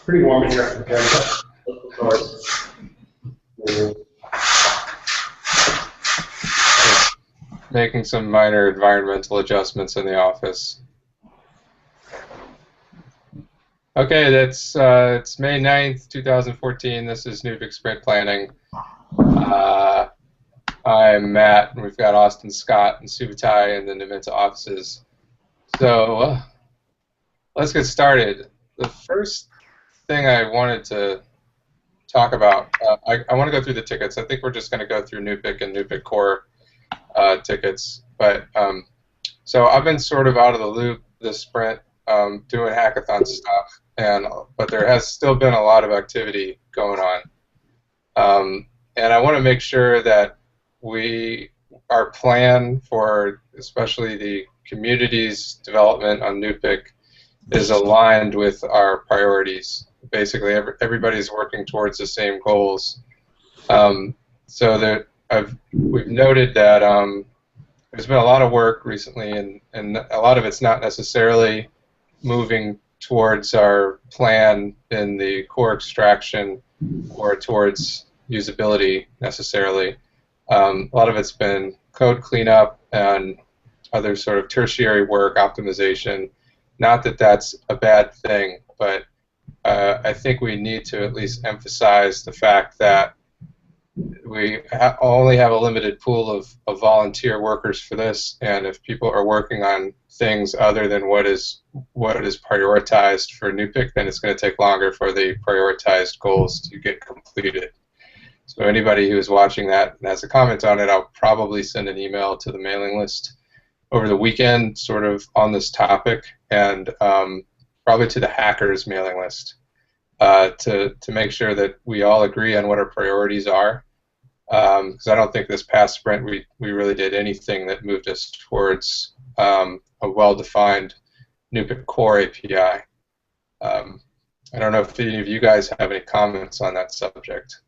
pretty warm in here compared to outdoors. Making some minor environmental adjustments in the office. Okay, that's it's May 9th, 2014. This is NuPIC Sprint Planning. I'm Matt, and we've got Austin, Scott, and Subutai in the Numenta offices. So let's get started. The first thing I wanted to talk about, I want to go through the tickets. I think we're just going to go through NuPIC and NuPIC Core tickets. But so I've been sort of out of the loop this sprint, doing hackathon stuff, but there has still been a lot of activity going on, and I want to make sure that our plan for especially the community's development on NuPIC is aligned with our priorities. Basically, everybody's working towards the same goals. So that we've noted that there's been a lot of work recently, and a lot of it's not necessarily moving towards our plan in the core extraction or towards usability necessarily. A lot of it's been code cleanup and other sort of tertiary work, optimization. Not that that's a bad thing, but I think we need to at least emphasize the fact that we only have a limited pool of volunteer workers for this, and if people are working on things other than what is prioritized for NuPIC, then it's going to take longer for the prioritized goals to get completed. So anybody who is watching that and has a comment on it, I'll probably send an email to the mailing list over the weekend, sort of on this topic, and probably to the hackers mailing list to make sure that we all agree on what our priorities are. Because I don't think this past sprint we really did anything that moved us towards a well-defined NuPIC Core API. I don't know if any of you guys have any comments on that subject.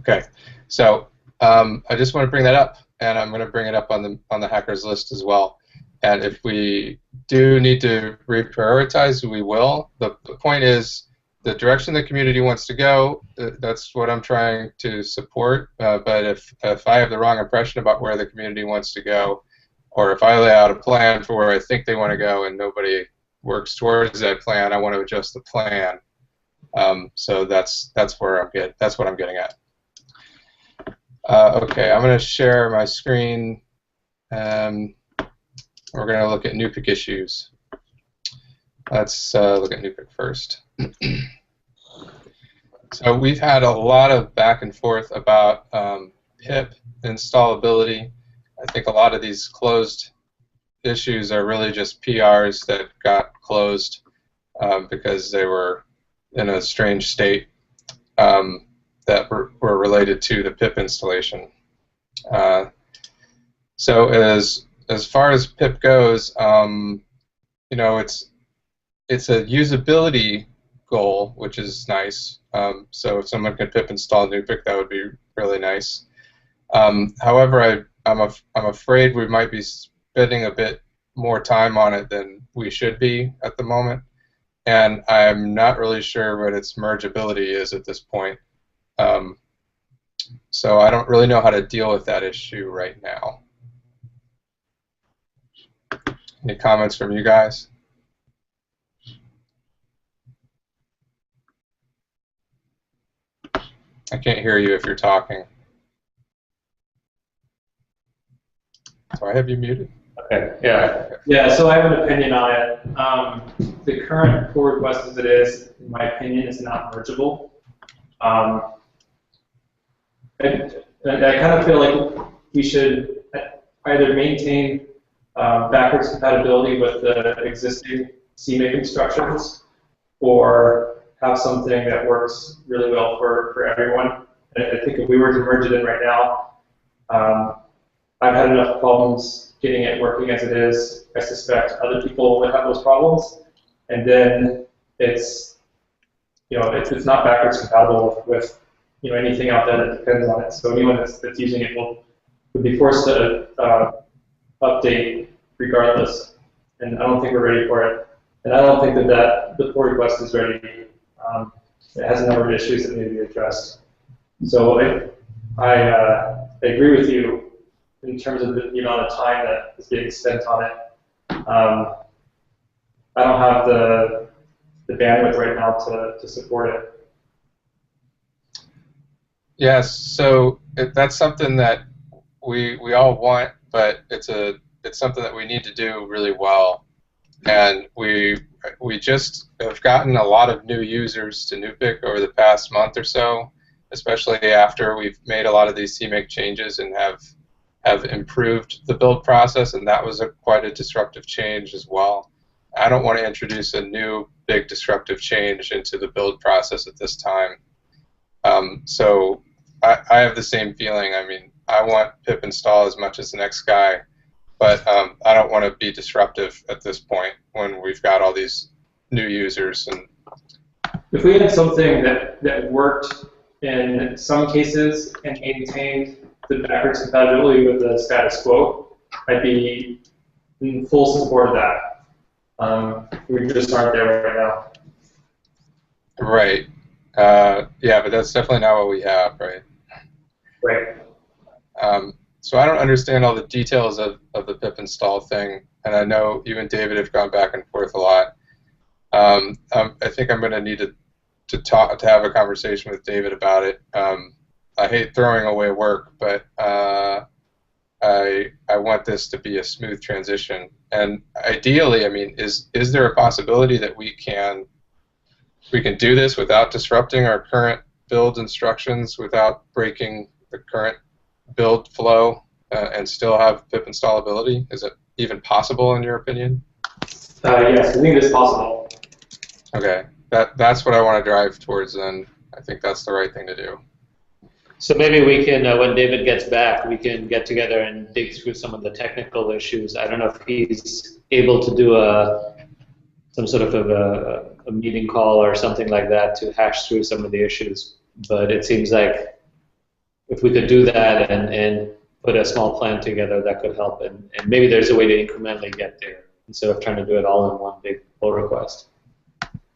Okay, so I just want to bring that up, and I'm going to bring it up on the hackers list as well. And if we do need to reprioritize, we will. The point is, the direction the community wants to go, that's what I'm trying to support. But if I have the wrong impression about where the community wants to go, or if I lay out a plan for where I think they want to go and nobody works towards that plan, I want to adjust the plan. So that's what I'm getting at. Okay, I'm going to share my screen. We're going to look at NuPIC issues. Let's look at NuPIC first. So we've had a lot of back and forth about pip installability. I think a lot of these closed issues are really just PRs that got closed because they were in a strange state that were related to the pip installation. So as far as pip goes, you know, it's a usability goal, which is nice. So if someone could pip install NuPIC, that would be really nice. However, I'm afraid we might be spending a bit more time on it than we should be at the moment, and I'm not really sure what its mergeability is at this point. So I don't really know how to deal with that issue right now. Any comments from you guys? I can't hear you if you're talking. So I have you muted. Okay, yeah. Yeah, so I have an opinion on it. The current pull request as it is, in my opinion, is not mergeable. I kind of feel like we should either maintain backwards compatibility with the existing CMake instructions, or have something that works really well for everyone. And I think if we were to merge it in right now, I've had enough problems getting it working as it is. I suspect other people would have those problems, and then it's it's not backwards compatible with anything out there that depends on it. So anyone that's using it would be forced to update regardless. and I don't think we're ready for it. And I don't think that the pull request is ready. It has a number of issues that need to be addressed. So I agree with you in terms of the amount of time that is being spent on it. I don't have the bandwidth right now to support it. Yes, so that's something that we all want, but it's something that we need to do really well. And we just have gotten a lot of new users to NuPIC over the past month or so, especially after we've made a lot of these CMake changes and have improved the build process, and that was quite a disruptive change as well. I don't want to introduce a new big disruptive change into the build process at this time. So I have the same feeling. I mean, I want pip install as much as the next guy, but I don't want to be disruptive at this point when we've got all these new users. And if we had something that worked in some cases and maintained the backwards compatibility with the status quo, I'd be in full support of that. We just aren't there right now. Right. Yeah, but that's definitely not what we have, right? Right. So I don't understand all the details of the pip install thing, and I know you and David have gone back and forth a lot. I think I'm going to need to have a conversation with David about it. I hate throwing away work, but I want this to be a smooth transition. And ideally, I mean, is there a possibility that we can do this without disrupting our current build instructions, without breaking the current build flow, and still have pip installability? Is it even possible in your opinion? Yes, I think it is possible. Okay, that's what I want to drive towards then. I think that's the right thing to do. So maybe we can, when David gets back, we can get together and dig through some of the technical issues. I don't know if he's able to do some sort of a meeting call or something like that to hash through some of the issues. But it seems like if we could do that and put a small plan together, that could help. And maybe there's a way to incrementally get there instead of trying to do it all in one big pull request.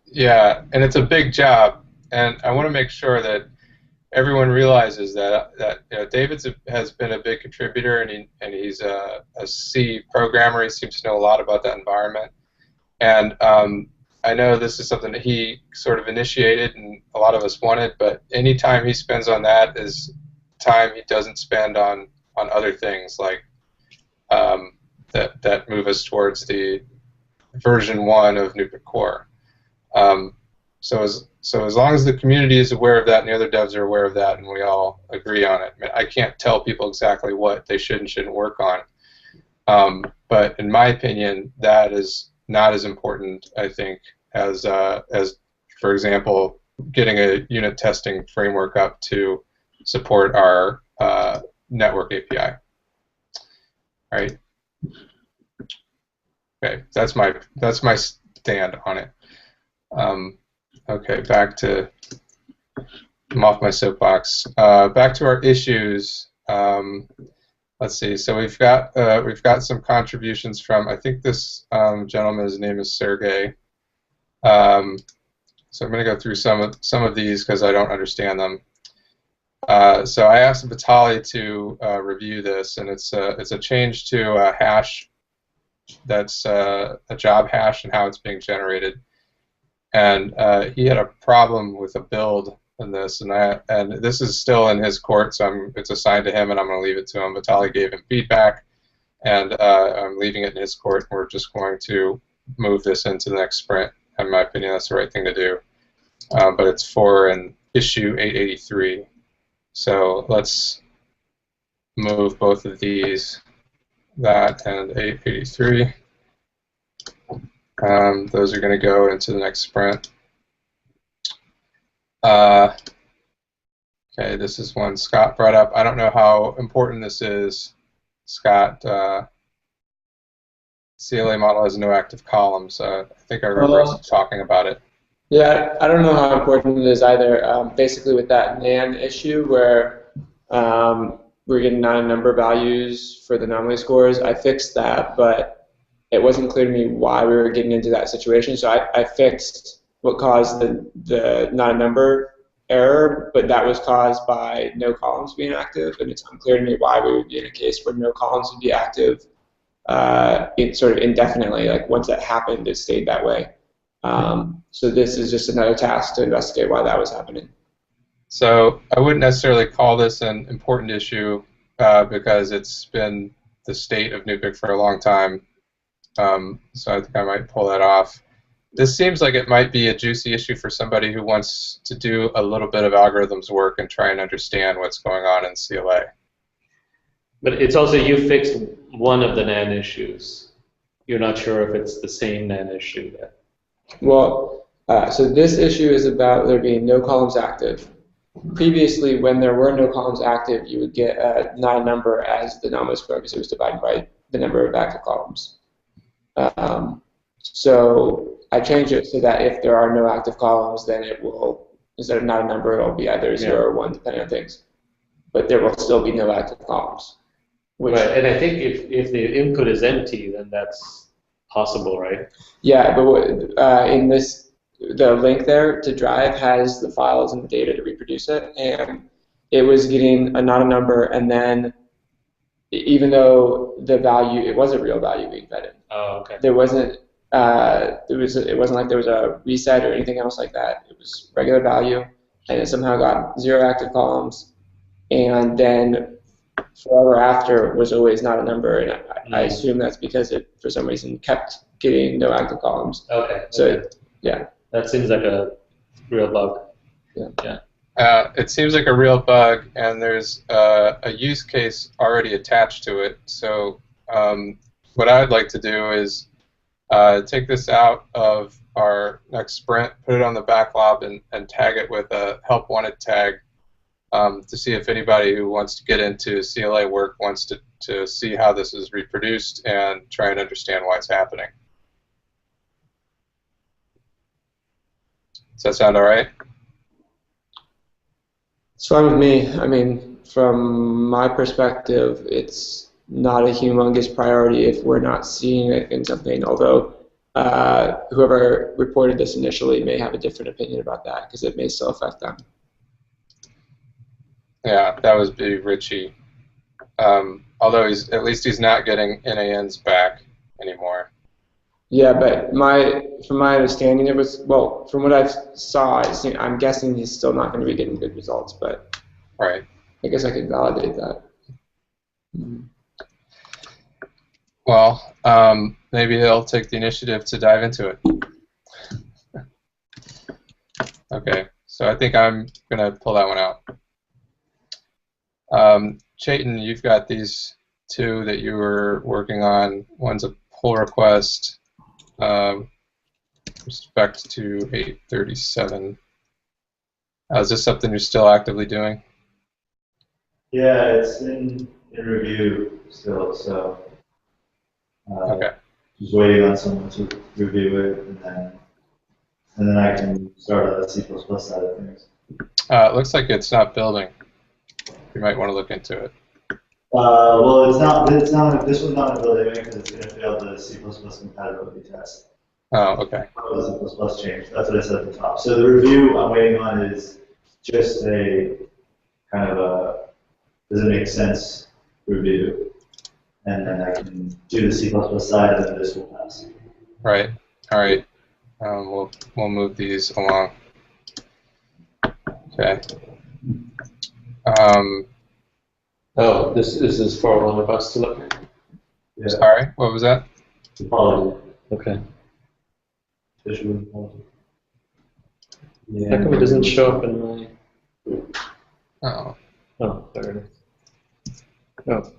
Yeah, and it's a big job, and I want to make sure that everyone realizes that David has been a big contributor, and he's a C programmer. He seems to know a lot about that environment, and I know this is something that he sort of initiated, and a lot of us wanted. But any time he spends on that is time he doesn't spend on other things like that move us towards the version 1 of NuPIC Core. So as long as the community is aware of that and the other devs are aware of that and we all agree on it, I can't tell people exactly what they should and shouldn't work on. But in my opinion, that is not as important, I think, as for example, getting a unit testing framework up to support our network API. All right. Okay, that's my stand on it. Okay, I'm off my soapbox. Back to our issues. Let's see. So we've got some contributions from, I think this gentleman's name is Sergey. So I'm going to go through some of these because I don't understand them. So I asked Vitaly to review this, and it's a change to a hash that's a job hash and how it's being generated. And he had a problem with a build in this, and this is still in his court, so it's assigned to him, and I'm going to leave it to him. Vitaly gave him feedback, and I'm leaving it in his court. We're just going to move this into the next sprint. In my opinion, that's the right thing to do. But it's for an issue 883. So let's move both of these, that and 883. Those are going to go into the next sprint. Okay, this is one Scott brought up. I don't know how important this is. Scott, CLA model has no active columns. I think I remember us talking about it. Yeah, I don't know how important it is either. Basically, with that NAN issue where we're getting non-number values for the anomaly scores, I fixed that, but it wasn't clear to me why we were getting into that situation. So I fixed what caused the not a number error, but that was caused by no columns being active, and it's unclear to me why we would be in a case where no columns would be active sort of indefinitely. Like once that happened, it stayed that way. So this is just another task to investigate why that was happening. So I wouldn't necessarily call this an important issue because it's been the state of NuPIC for a long time. So I think I might pull that off. This seems like it might be a juicy issue for somebody who wants to do a little bit of algorithms work and try and understand what's going on in CLA. But it's also, you fixed one of the NAND issues. You're not sure if it's the same NAND issue. Well, so this issue is about there being no columns active. Previously, when there were no columns active, you would get not a number as the denominator square because it was divided by the number of active columns. So I changed it so that if there are no active columns, then it will, instead of not a number, it will be either 0 or 1, depending on things. But there will still be no active columns. Right, and I think if the input is empty, then that's possible, right? Yeah, but in this, the link there to drive has the files and the data to reproduce it, and it was getting a not a number, and then even though the value, it was a real value being fed in. Oh, okay. There wasn't, it wasn't like there was a reset or anything else like that. It was regular value, and it somehow got 0 active columns, and then forever after was always not a number, and I assume that's because it, for some reason, kept getting no active columns. Okay. So, yeah. That seems like a real bug. Yeah. It seems like a real bug, and there's a use case already attached to it. So what I'd like to do is take this out of our next sprint, put it on the backlog, and tag it with a help wanted tag to see if anybody who wants to get into CLA work wants to see how this is reproduced and try and understand why it's happening. Does that sound all right? It's fine with me. I mean, from my perspective, it's not a humongous priority if we're not seeing it in something, although whoever reported this initially may have a different opinion about that because it may still affect them. Yeah, that was B. Ritchie. Although at least he's not getting NANs back anymore. Yeah, but from my understanding, it was, well, from what I saw, I'm guessing he's still not going to be getting good results, but right. I guess I could validate that. Well, maybe he'll take the initiative to dive into it. Okay, so I think I'm going to pull that one out. Chaitin, you've got these two that you were working on. One's a pull request. Respect to 837. Is this something you're still actively doing? Yeah, it's in review still, so okay. Just waiting on someone to review it, and then I can start on the C++ side of things. It looks like it's not building. You might want to look into it. Well, it's not. This one's not going to build anyway because it's going to fail the C++ compatibility test. Oh, okay. The C++ change. That's what I said at the top. So the review I'm waiting on is just a kind of a does it make sense review, and then I can do the C++ side, and then this will pass. Right. All right. We'll move these along. Okay. Oh, this is for one of us to look at. Yeah. Sorry, what was that? Quality. Okay. Visual quality. Yeah. How come it doesn't show up in my... Oh. Oh, there it is. Oh.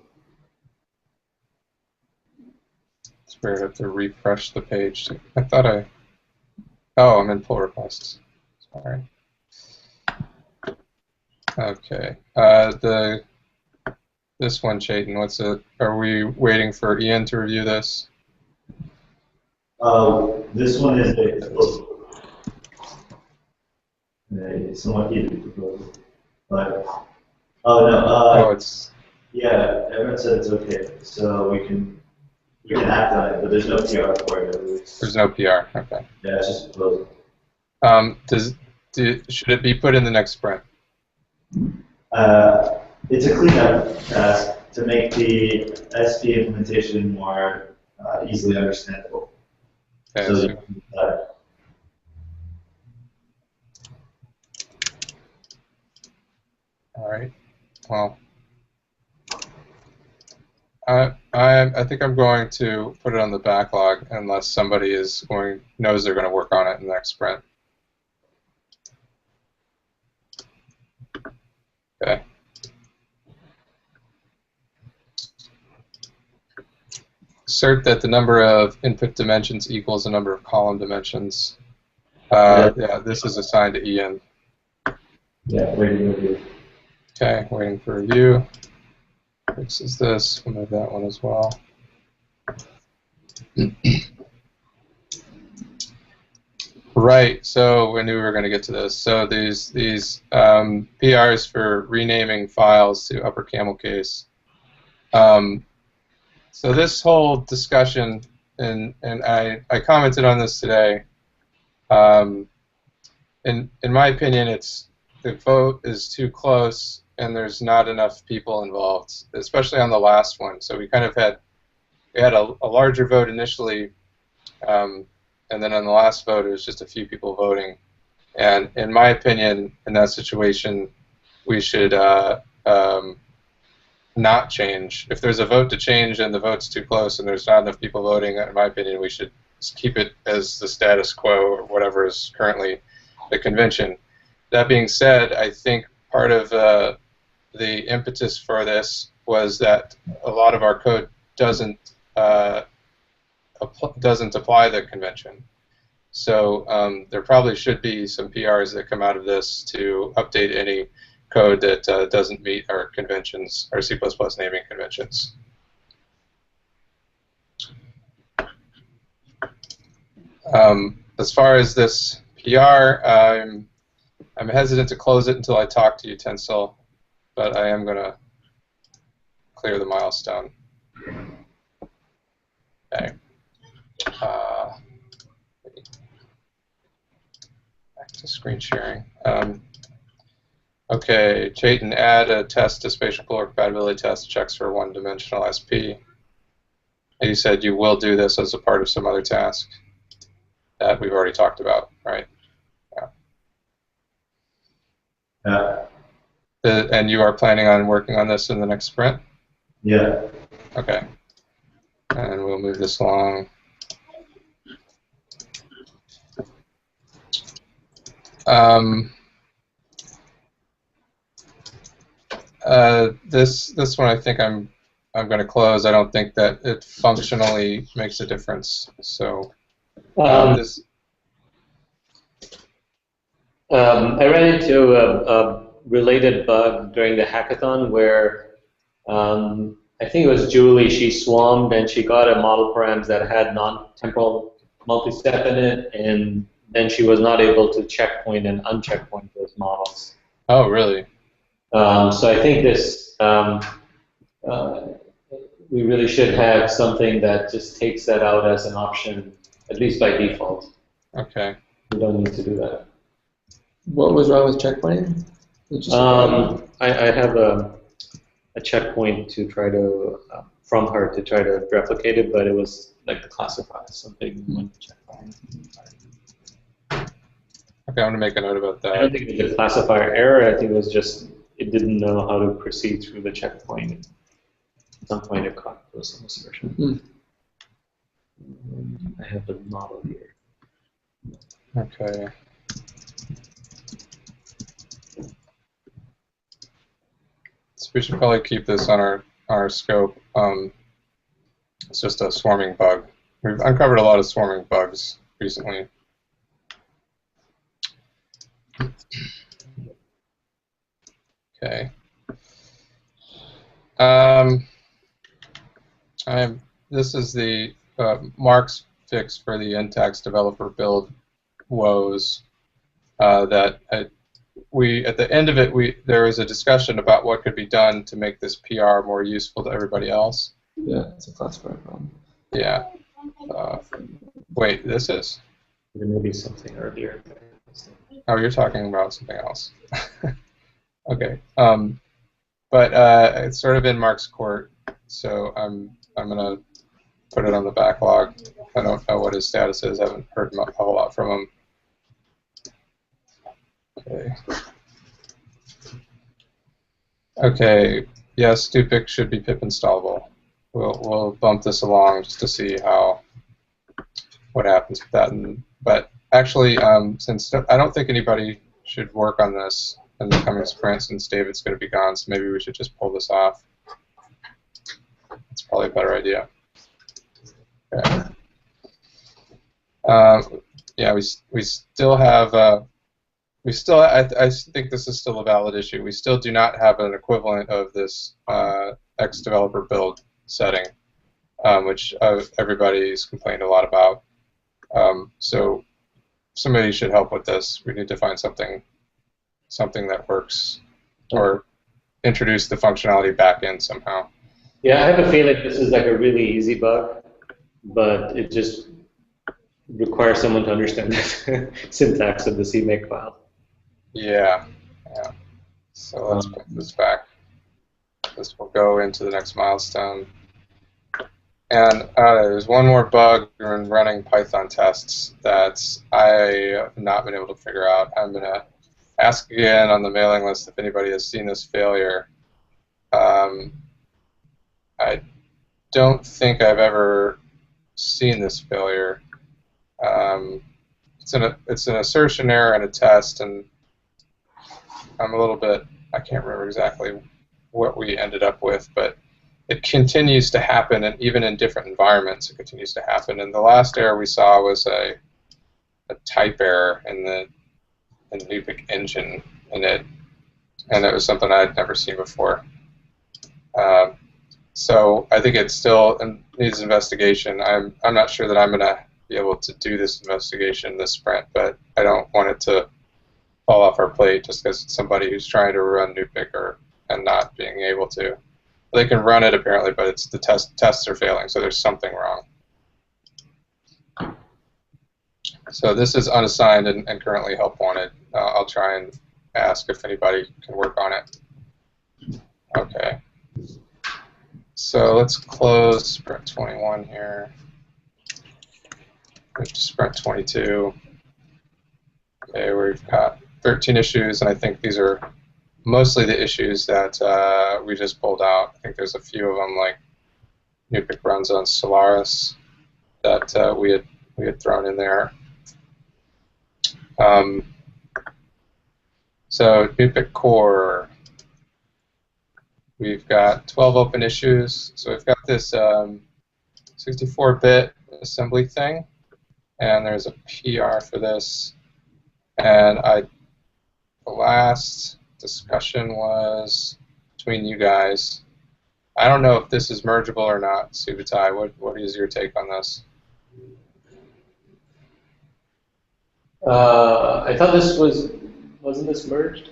It's weird. I have to refresh the page. I thought I... Oh, I'm in pull requests. Sorry. Okay. This one, Chaitin, what's it? Are we waiting for Ian to review this? This one is a somewhat easy proposal, but oh no. Oh, it's yeah. Everyone said it's okay, so we can we can act on it, but there's no PR for it. There's no PR. Okay. Yeah, it's just a proposal. Should it be put in the next sprint? It's a cleanup task to make the SP implementation more easily understandable. Okay, So so- that, all right. Well, I think I'm going to put it on the backlog unless somebody knows they're going to work on it in the next sprint. Okay. Assert that the number of input dimensions equals the number of column dimensions. Yeah, this is assigned to Ian. yeah, waiting review. Okay, waiting for review. Fixes this. We'll move that one as well. Right. So we knew we were going to get to this. So these PRs for renaming files to upper camel case. So this whole discussion, and I commented on this today. In my opinion, the vote is too close, and there's not enough people involved, especially on the last one. So we kind of had a larger vote initially, and then on the last vote it was just a few people voting. And in my opinion, in that situation, we should not change. If there's a vote to change and the vote's too close and there's not enough people voting, in my opinion, we should just keep it as the status quo or whatever is currently the convention. That being said, I think part of the impetus for this was that a lot of our code doesn't apply the convention. So there probably should be some PRs that come out of this to update any code that doesn't meet our conventions, our C++ naming conventions. As far as this PR, I'm hesitant to close it until I talk to Utensil, but I am going to clear the milestone. Okay. Back to screen sharing. Okay, Chayton, add a test to spatial polar compatibility test checks for one-dimensional SP. And you said you will do this as a part of some other task that we've already talked about, right? Yeah. And you are planning on working on this in the next sprint? Yeah. Okay. And we'll move this along. This one I think I'm going to close. I don't think that it functionally makes a difference. So I ran into a related bug during the hackathon where I think it was Julie. She swarmed and she got a model params that had non-temporal multi-step in it, and then she was not able to checkpoint and uncheckpoint those models. Oh, really? So I think this, we really should have something that just takes that out as an option, at least by default. Okay. We don't need to do that. What was wrong with checkpointing? I have a checkpoint to try to, from her to try to replicate it, but it was like the classifier, something went to checkpoint. Okay, I'm going to make a note about that. I don't think it was a classifier error. I think it was just it didn't know how to proceed through the checkpoint. At some point, it caught those on this version. I have the model here. Okay. So we should probably keep this on our scope. It's just a swarming bug. We've uncovered a lot of swarming bugs recently. Okay. This is the Mark's fix for the Intax developer build woes. That at the end of it, there was a discussion about what could be done to make this PR more useful to everybody else. Yeah, it's a classifier problem. Yeah. Wait, this is? There may be something earlier. Oh, you're talking about something else. Okay. But it's sort of in Mark's court, so I'm gonna put it on the backlog. I don't know what his status is. I haven't heard a whole lot from him. Okay. Okay. Yes, NuPIC should be pip installable. We'll bump this along just to see what happens with that. But actually, since I don't think anybody should work on this in the coming sprint, since David's going to be gone, so maybe we should just pull this off. That's probably a better idea. Okay. Yeah, we still have. I think this is still a valid issue. We still do not have an equivalent of this X developer build setting, which everybody's complained a lot about. So somebody should help with this. We need to find something that works, or introduce the functionality back in somehow. Yeah, I have a feeling this is like a really easy bug, but it just requires someone to understand the syntax of the CMake file. Yeah. So let's put this back. This will go into the next milestone. And there's one more bug in running Python tests that I have not been able to figure out. I'm going to ask again on the mailing list if anybody has seen this failure. I don't think I've ever seen this failure. It's an assertion error in a test, and I'm a little bit, I can't remember exactly what we ended up with, but it continues to happen, and even in different environments it continues to happen. And the last error we saw was a type error in the NuPIC engine and it was something I'd never seen before. So I think it still needs investigation. I'm not sure that I'm going to be able to do this investigation this sprint, but I don't want it to fall off our plate just because it's somebody who's trying to run NuPIC and not being able to. They can run it apparently, but it's the tests are failing, so there's something wrong. So this is unassigned and currently help wanted. I'll try and ask if anybody can work on it. Okay. So let's close sprint 21 here. Move to sprint 22. Okay, we've got 13 issues, and I think these are mostly the issues that we just pulled out. I think there's a few of them, like NuPIC runs on Solaris, that we had thrown in there. So NuPIC core, we've got 12 open issues. So we've got this 64-bit assembly thing, and there's a PR for this. And the last discussion was between you guys. I don't know if this is mergeable or not, Subutai. What is your take on this? I thought this wasn't this merged?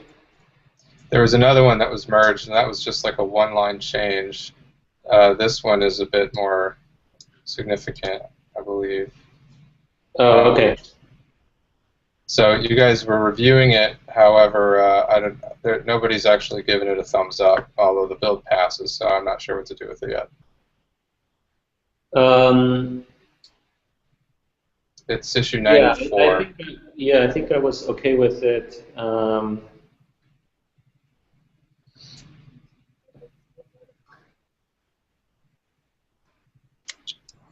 There was another one that was merged, and that was just like a one-line change. This one is a bit more significant, I believe. Oh, okay. So you guys were reviewing it. However, nobody's actually given it a thumbs up, although the build passes. So I'm not sure what to do with it yet. It's issue 94. I think I was okay with it.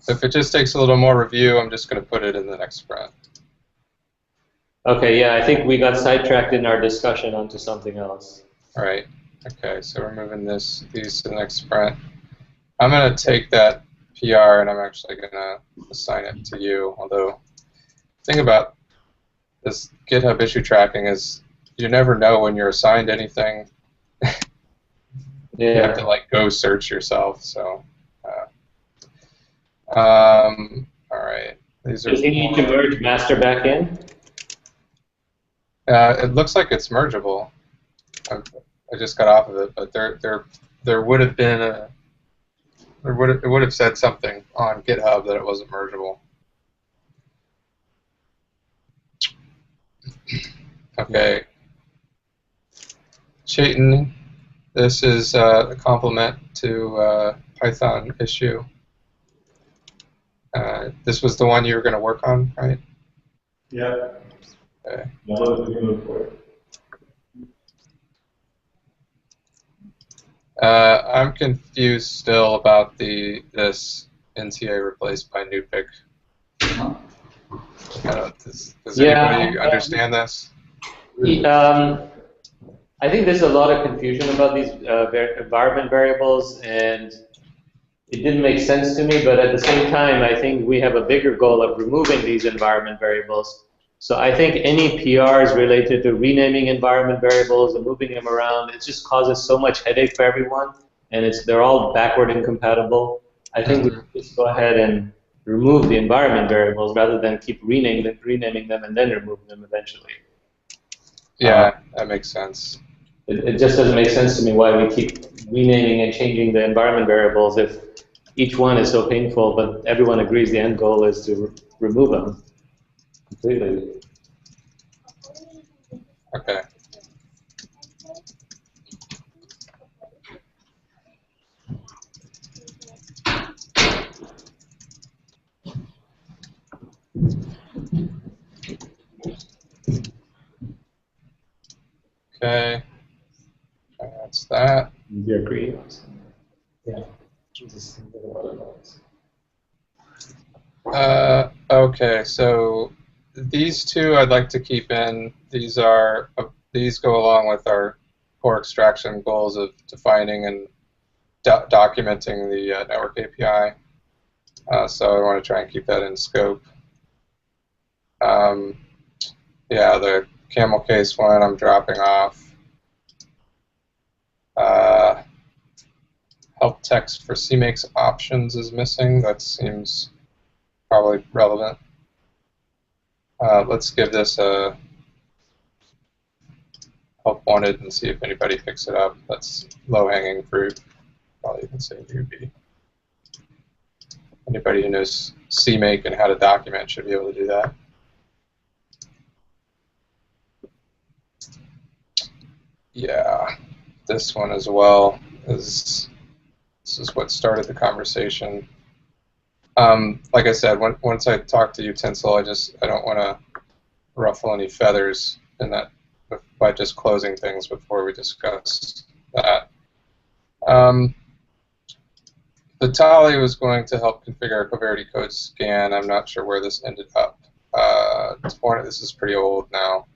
If it just takes a little more review, I'm just going to put it in the next sprint. Okay, yeah, I think we got sidetracked in our discussion onto something else. All right. Okay, so we're moving these to the next sprint. I'm going to take that PR and I'm actually going to assign it to you. Although, the thing about this GitHub issue tracking is you never know when you're assigned anything. You have to like go search yourself. So, all right. These are. Does he need to merge master back in? It looks like it's mergeable. I just got off of it, but there would have been It would have said something on GitHub that it wasn't mergeable. Okay. Chaitin, this is a complement to Python issue. This was the one you were going to work on, right? Yeah. Okay. Move forward. I'm confused still about this NTA replaced by NuPIC. Does anybody understand this? I think there's a lot of confusion about these environment variables, and it didn't make sense to me, but at the same time, I think we have a bigger goal of removing these environment variables. So I think any PRs related to renaming environment variables and moving them around, it just causes so much headache for everyone, and they're all backward incompatible. I think we should just go ahead and remove the environment variables rather than keep renaming them and then remove them eventually. Yeah, that makes sense. It just doesn't make sense to me why we keep renaming and changing the environment variables if each one is so painful, but everyone agrees the end goal is to remove them completely. Okay. Okay. That's that. You agree? Yeah. Okay, so these two I'd like to keep in. These go along with our core extraction goals of defining and documenting the network API. So I want to try and keep that in scope. Yeah, the camel case one I'm dropping off. Help text for CMakes options is missing. That seems probably relevant. Let's give this a help wanted and see if anybody picks it up. That's low-hanging fruit. Probably even say UB. Anybody who knows CMake and how to document should be able to do that. Yeah, this one as well this is what started the conversation. Like I said, once I talk to Utensil, I don't want to ruffle any feathers in that by just closing things before we discuss that. Vitaly was going to help configure a Coverity code scan. I'm not sure where this ended up. This is pretty old now.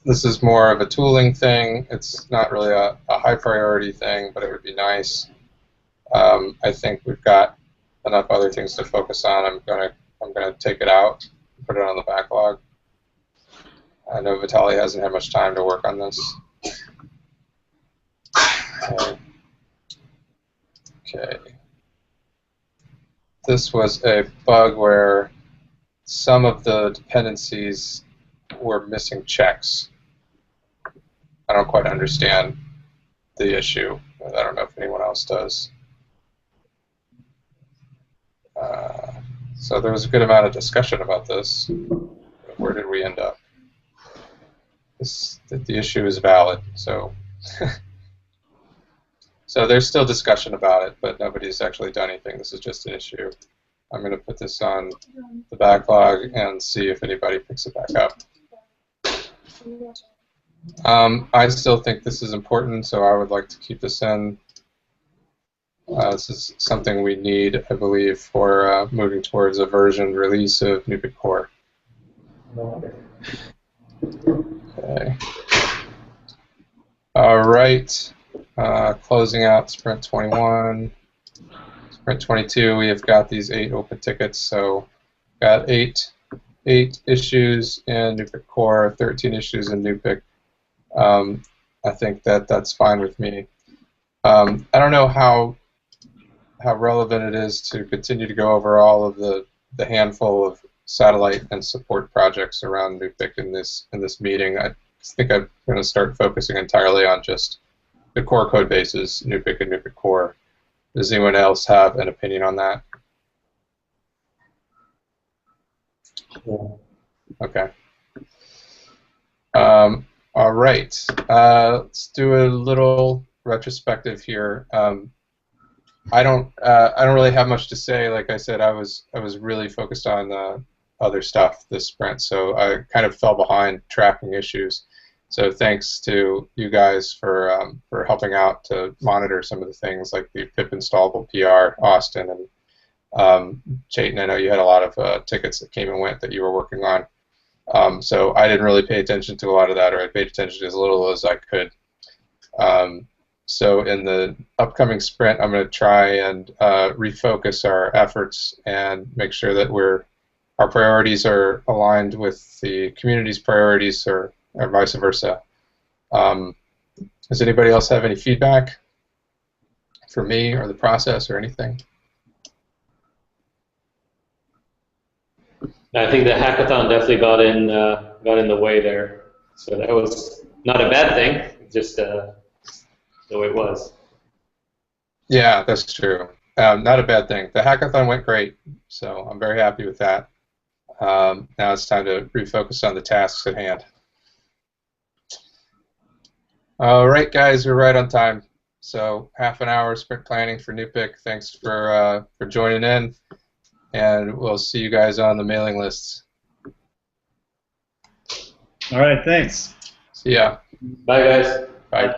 This is more of a tooling thing. It's not really a high priority thing, but it would be nice. I think we've got enough other things to focus on. I'm gonna take it out, put it on the backlog. I know Vitaly hasn't had much time to work on this. Okay. This was a bug where some of the dependencies were missing checks. I don't quite understand the issue. I don't know if anyone else does. So there was a good amount of discussion about this. Where did we end up? The issue is valid, so so there's still discussion about it, but nobody's actually done anything. This is just an issue. I'm going to put this on the backlog and see if anybody picks it back up. I still think this is important, so I would like to keep this in. This is something we need, I believe, for moving towards a version release of NuPIC Core. Okay. All right. Closing out Sprint 21. Sprint 22, we have got these 8 open tickets, so got 8 issues in NuPIC Core, 13 issues in NuPIC. I think that's fine with me. I don't know how relevant it is to continue to go over all of the handful of satellite and support projects around NuPIC in this meeting. I think I'm going to start focusing entirely on just the core code bases, NuPIC and NuPIC Core. Does anyone else have an opinion on that? Yeah. Okay. All right. Let's do a little retrospective here. I don't really have much to say. Like I said, I was really focused on other stuff this sprint, so I kind of fell behind tracking issues. So thanks to you guys for helping out to monitor some of the things like the pip installable PR, Austin, and Chayton. I know you had a lot of tickets that came and went that you were working on. So I didn't really pay attention to a lot of that, or I paid attention to as little as I could. So in the upcoming sprint, I'm going to try and refocus our efforts and make sure that our priorities are aligned with the community's priorities, or vice versa. Does anybody else have any feedback for me or the process or anything? I think the hackathon definitely got in the way there. So that was not a bad thing, just the way it was. Yeah, that's true. Not a bad thing. The hackathon went great, so I'm very happy with that. Now it's time to refocus on the tasks at hand. All right, guys, we're right on time. So half an hour sprint planning for NuPIC. Thanks for joining in, and we'll see you guys on the mailing lists. All right, thanks. See ya. Bye, guys. Bye.